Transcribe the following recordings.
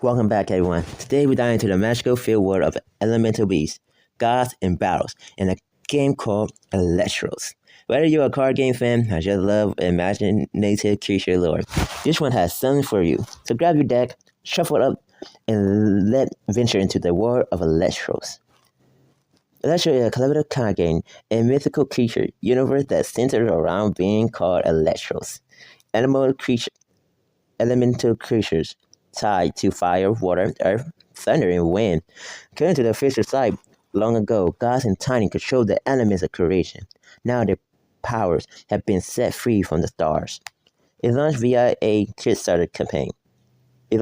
Welcome back, everyone. Today we dive into the magical field world of elemental beasts, gods, and battles in a game called Elestrals. Whether you're a card game fan or just love imaginative creature lore, this one has something for you. So grab your deck, shuffle it up, and let's venture into the world of Elestrals. Elestral is a collaborative card game, a mythical creature universe that centers around being called Elestrals. Elemental creatures tied to fire, water, earth, thunder, and wind. According to the official site, long ago, gods and Tiny controlled the elements of creation. Now their powers have been set free from the stars. It launched via a Kickstarter campaign. It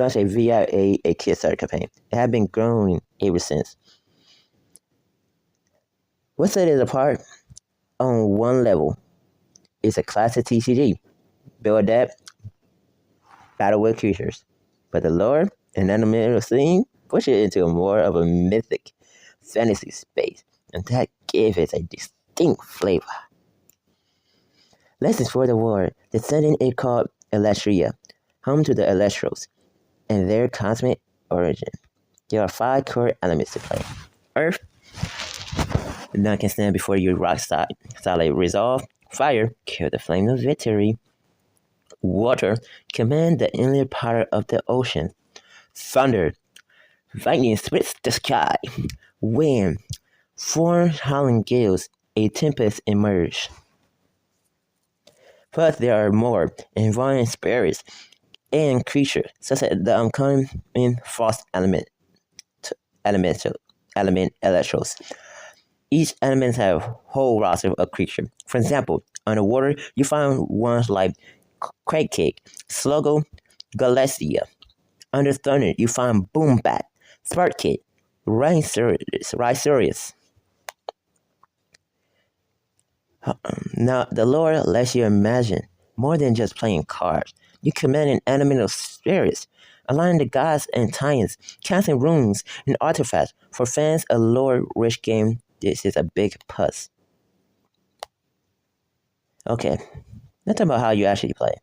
has been growing ever since. What sets it apart? On one level, it's a classic TCG. Build a deck, battle with creatures. But the lore and animated scene push it into more of a mythic fantasy space, and that gives it a distinct flavor. Let's explore the world. The setting is called Elestria, home to the Elestrals, and their cosmic origin. There are 5 core elements to play. Earth, none can stand before your rock solid resolve. Fire, kill the flame of victory. Water, command the inland power of the ocean. Thunder, lightning splits the sky. Wind, form howling gales, a tempest emerge. Plus, there are more involving spirits and creatures, such as the uncommon frost element Elestrals. Each element has a whole roster of creatures. For example, underwater, you find ones like Quake Cake, Sluggo, Galaxia. Under thunder, you find Boombat, Spark Kid, Rhinoceros. Now, the lore lets you imagine more than just playing cards. You command an elemental spirits, aligning the gods and titans, casting runes and artifacts. For fans of lore-rich game, this is a big plus. Okay, let's talk about how you actually play.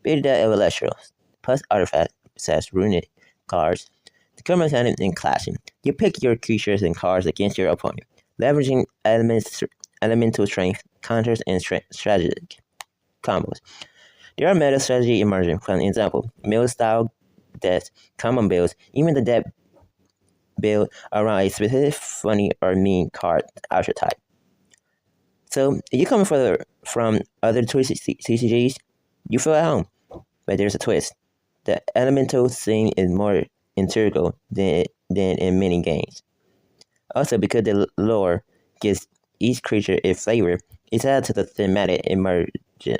Build the Elestrals, plus artifact sets, runic cards. The current mechanic in clashing. You pick your creatures and cards against your opponent, leveraging elemental strength, counters, and strategic combos. There are meta strategy emerging. For example, mill style decks, common builds, even the deck build around a specific funny or mean card archetype. So if you come from other TCGs, you feel at home. But there's a twist. The elemental scene is more integral than in many games. Also, because the lore gives each creature a flavor, it's added to the thematic immersion.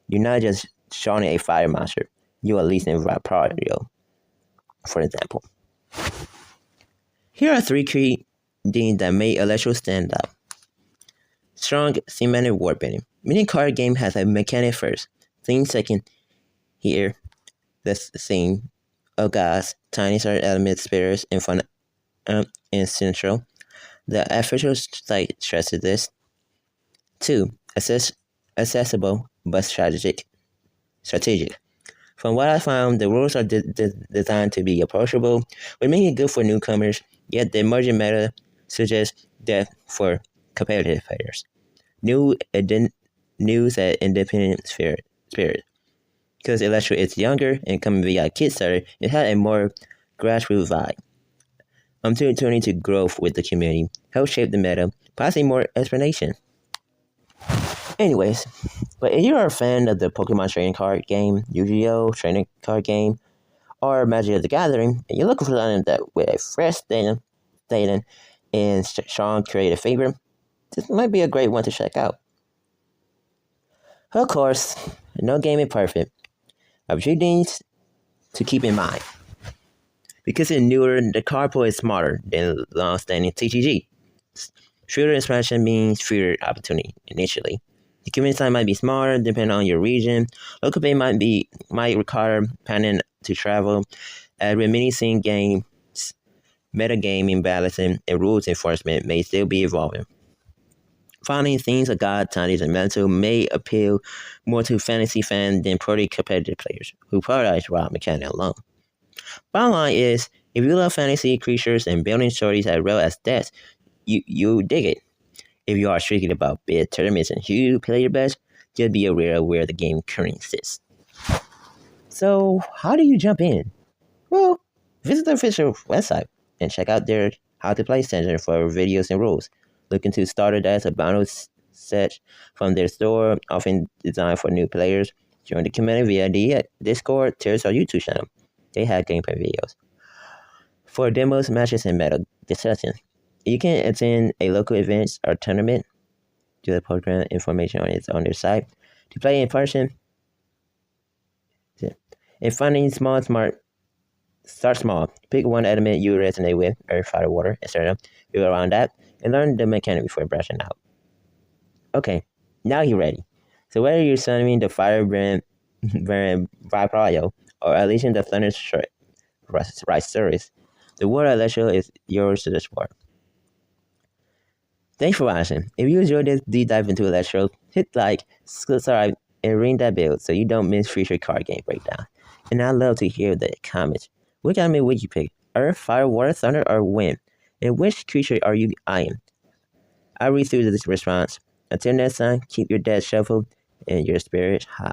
You're not just showing a fire monster, you are at least in Vaporeon, for example. Here are 3 key things that made Elestrals stand out. Strong thematic warbending. Many card game has a mechanic first, theme second. Here, the theme of gods, tiny star element spirits in front and central. The official site stresses this. 2. Accessible but strategic. From what I found, the rules are designed to be approachable, which make it good for newcomers, yet the emerging meta suggests depth for competitive players. News at independent spirit. Because Elestral is younger and coming via Kickstarter, it had a more grassroots vibe. I'm turning to growth with the community, help shape the meta, possibly more explanation. Anyways, but if you're a fan of the Pokemon trading card game, Yu-Gi-Oh! Trading card game, or Magic the Gathering, and you're looking for something that with a fresh statement and strong creative flavor, this might be a great one to check out. Of course, no game is perfect. A few things to keep in mind. Because it's newer, the card pool is smarter than long-standing TCG. Shooter expansion means shooter opportunity initially. The community side might be smaller depending on your region. Local play might require planning to travel. As with many scene games, metagaming, balancing, and rules enforcement may still be evolving. Finally, themes of God, titles, and mental may appeal more to fantasy fans than purely competitive players who prioritize raw mechanic alone. Bottom line is, if you love fantasy creatures and building stories as well as decks, you dig it. If you are strictly about big tournaments and you play your best, just be aware of where the game currently sits. So, how do you jump in? Well, visit the official website and check out their How to Play section for videos and rules. Look into starter decks or bundles set from their store, often designed for new players. Join the community via the Discord, Tears, or YouTube channel. They have gameplay videos for demos, matches, and meta discussions. You can attend a local event or tournament. Do the program information on their site. To play in person, and finding smart. Start small. Pick one element you resonate with, earth, fire, water, etc. Build around that, and learn the mechanic before brushing out. Okay, now you're ready. So whether you're summoning the firebrand Vibrayo or unleashing the thunder right service, the world of Elestrals is yours to explore. Thanks for watching. If you enjoyed this deep dive into Elestrals, hit like, subscribe, and ring that bell so you don't miss future card game breakdown. And I'd love to hear the comments. Which element would you pick? Earth, fire, water, thunder, or wind? And which creature are you eyeing? I'll read through this response. Until next time, keep your deck shuffled and your spirit high.